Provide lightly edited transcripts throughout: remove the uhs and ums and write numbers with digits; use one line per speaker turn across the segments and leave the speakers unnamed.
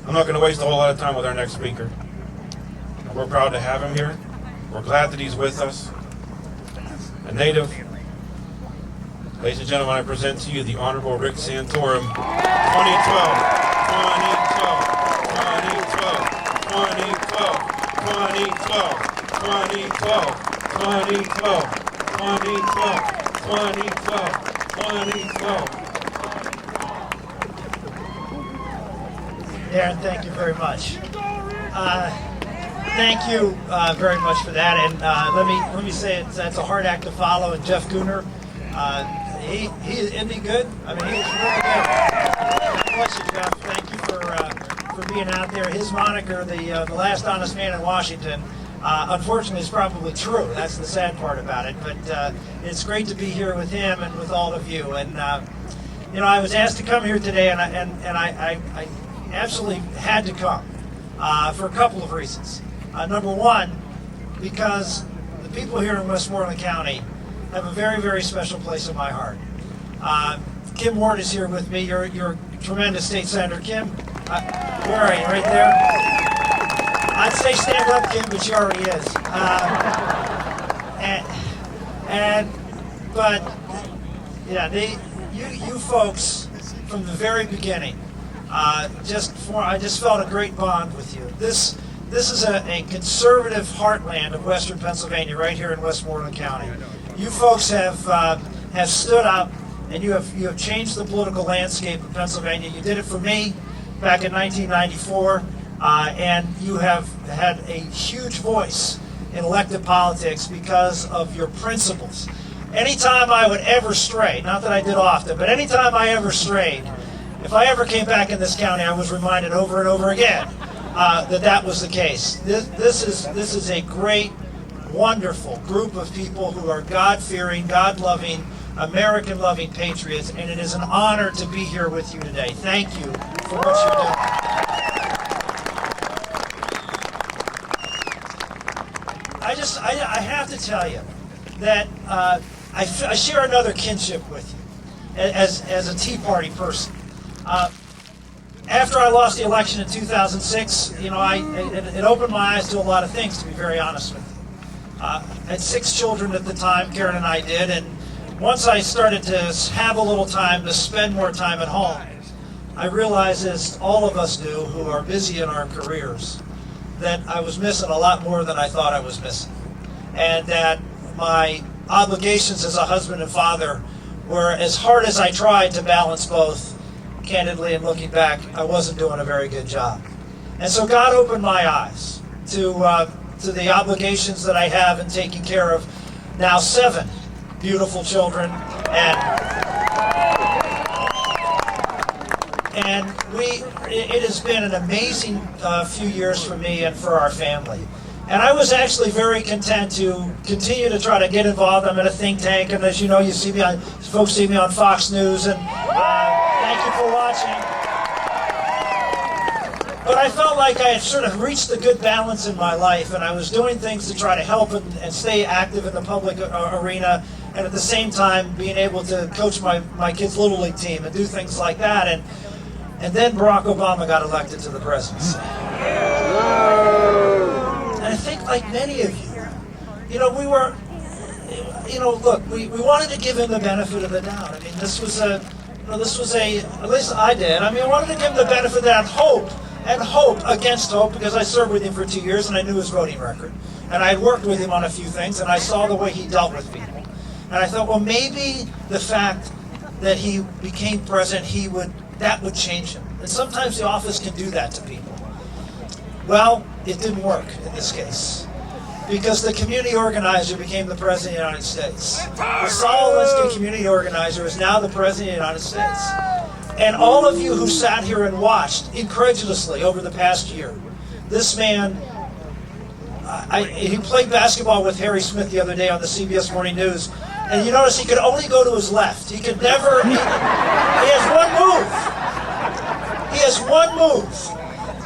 I'm not going to waste a whole lot of time with our next speaker. We're proud to have him here. We're glad that he's with us. A native. Ladies and gentlemen, I present to you the Honorable Rick Santorum, 2012, 2012.
Darren, thank you very much. Thank you very much for that. And let me say that's a hard act to follow. And Jeff Gooner, isn't he good? I mean, he's really good. Bless you, Jeff. Thank you for being out there. His moniker, the last honest man in Washington, unfortunately is probably true. That's the sad part about it. But it's great to be here with him and with all of you. And you know, I was asked to come here today, and I absolutely had to come for a couple of reasons. Number one, because the people here in Westmoreland County have a very, very special place in my heart. Kim Ward is here with me. You're a tremendous state senator. Kim, where are you? Right there? I'd say stand up, Kim, but she already is. But yeah, you folks from the very beginning, I just felt a great bond with you. This is a conservative heartland of Western Pennsylvania, right here in Westmoreland County. You folks have stood up, and you have changed the political landscape of Pennsylvania. You did it for me back in 1994, and you have had a huge voice in elected politics because of your principles. Anytime I would ever stray, not that I did often, but anytime I ever strayed, if I ever came back in this county, I was reminded over and over again that was the case. This is a great, wonderful group of people who are God-fearing, God-loving, American-loving patriots, and it is an honor to be here with you today. Thank you for what you're doing. I have to tell you that I share another kinship with you as a Tea Party person. After I lost the election in 2006, you know, it opened my eyes to a lot of things, to be very honest with you. I had 6 children at the time, Karen and I did, and once I started to have a little time to spend more time at home, I realized, as all of us do who are busy in our careers, that I was missing a lot more than I thought I was missing. And that my obligations as a husband and father were, as hard as I tried to balance both, candidly and looking back, I wasn't doing a very good job. And so God opened my eyes to the obligations that I have in taking care of now 7 beautiful children, and it has been an amazing few years for me and for our family. And I was actually very content to continue to try to get involved. I'm in a think tank, and as you know, folks see me on Fox News, and thank you for watching. But I felt like I had sort of reached a good balance in my life, and I was doing things to try to help and stay active in the public arena, and at the same time being able to coach my kids' Little League team and do things like that. And then Barack Obama got elected to the presidency. And I think, like many of you, you know, we were, you know, look, we wanted to give him the benefit of the doubt. I mean, this was at least I did. I mean, I wanted to give him the benefit of that hope, and hope against hope, because I served with him for 2 years and I knew his voting record. And I had worked with him on a few things, and I saw the way he dealt with people. And I thought, well, maybe the fact that he became president, that would change him. And sometimes the office can do that to people. Well, it didn't work in this case, because the community organizer became the President of the United States. The Saul Alinsky community organizer is now the President of the United States. And all of you who sat here and watched incredulously over the past year, this man, he played basketball with Harry Smith the other day on the CBS Morning News, and you notice he could only go to his left. He could never, he has one move. He has one move.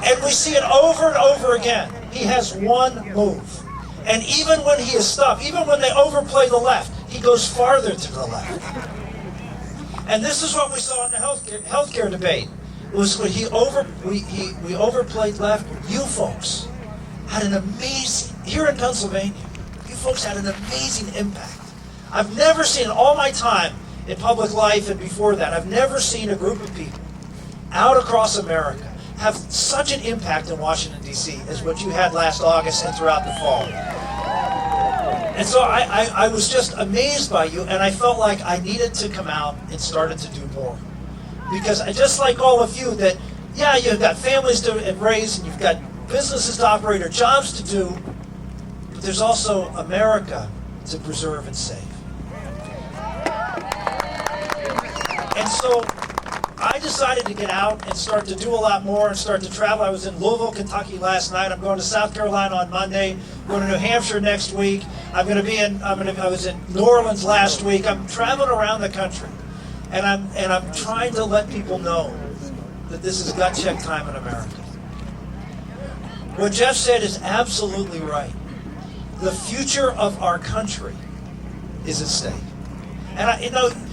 And we see it over and over again. He has one move. And even when he is stuck, even when they overplay the left, he goes farther to the left. And this is what we saw in the healthcare debate. was when we overplayed left. You folks had an amazing, here in Pennsylvania, you folks had an amazing impact. I've never seen, in all my time in public life and before that, I've never seen a group of people out across America have such an impact in Washington, D.C. as what you had last August and throughout the fall. And so I was just amazed by you, and I felt like I needed to come out and started to do more. Because I just like all of you that, yeah, you've got families to raise, and you've got businesses to operate or jobs to do, but there's also America to preserve and save. And so I decided to get out and start to do a lot more and start to travel. I was in Louisville, Kentucky last night. I'm going to South Carolina on Monday. I'm going to New Hampshire next week. I was in New Orleans last week. I'm traveling around the country, and I'm trying to let people know that this is gut check time in America. What Jeff said is absolutely right. The future of our country is at stake. And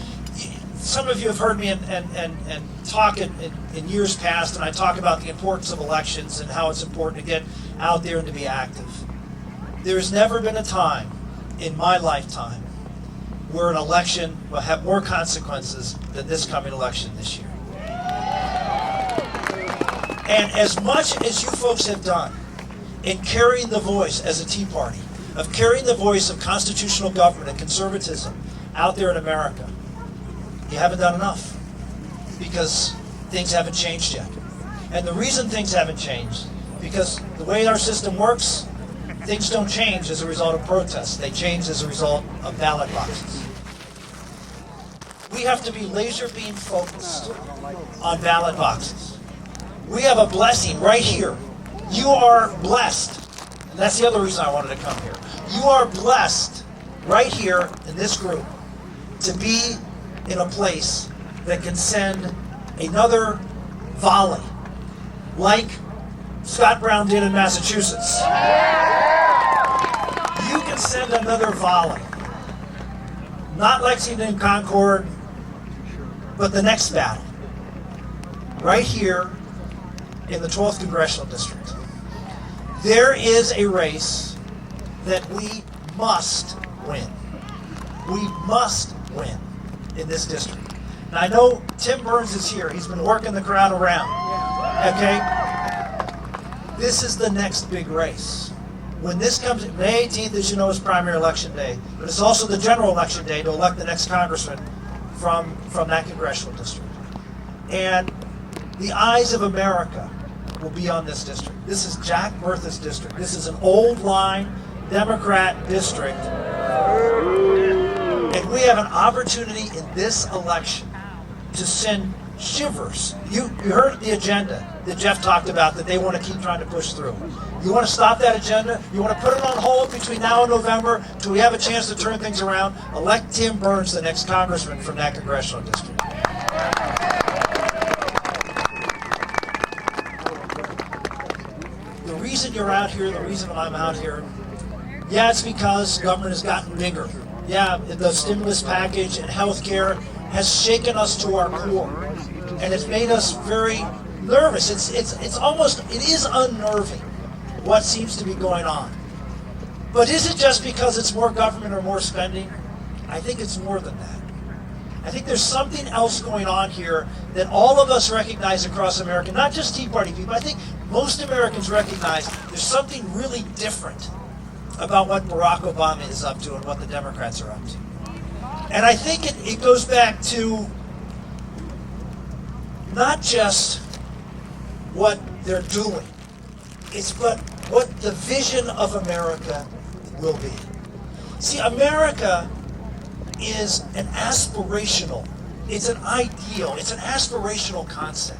some of you have heard me and talk in years past, and I talk about the importance of elections and how it's important to get out there and to be active. There's never been a time in my lifetime where an election will have more consequences than this coming election this year. And as much as you folks have done in carrying the voice as a Tea Party, of carrying the voice of constitutional government and conservatism out there in America, you haven't done enough because things haven't changed yet. And the reason things haven't changed, because the way our system works, things don't change as a result of protests. They change as a result of ballot boxes. We have to be laser beam focused on ballot boxes. We have a blessing right here. You are blessed. And that's the other reason I wanted to come here. You are blessed right here in this group to be in a place that can send another volley like Scott Brown did in Massachusetts. You can send another volley. Not Lexington and Concord, but the next battle. Right here in the 12th Congressional District. There is a race that we must win. We must win in this district. Now I know Tim Burns is here. He's been working the crowd around. Okay? This is the next big race. When this comes, May 18th, as you know, is primary election day, but it's also the general election day to elect the next congressman from that congressional district. And the eyes of America will be on this district. This is Jack Murtha's district. This is an old line Democrat district. And we have an opportunity in this election to send shivers. You heard the agenda that Jeff talked about that they want to keep trying to push through. You want to stop that agenda? You want to put it on hold between now and November until we have a chance to turn things around? Elect Tim Burns, the next congressman from that congressional district. The reason you're out here, the reason I'm out here, yeah, it's because government has gotten bigger. Yeah, the stimulus package and health care has shaken us to our core. And it's made us very nervous. It is unnerving what seems to be going on. But is it just because it's more government or more spending? I think it's more than that. I think there's something else going on here that all of us recognize across America, not just Tea Party people. I think most Americans recognize there's something really different about what Barack Obama is up to and what the Democrats are up to. And I think it goes back to not just what they're doing, it's what the vision of America will be. See, America is an aspirational, it's an ideal, it's an aspirational concept.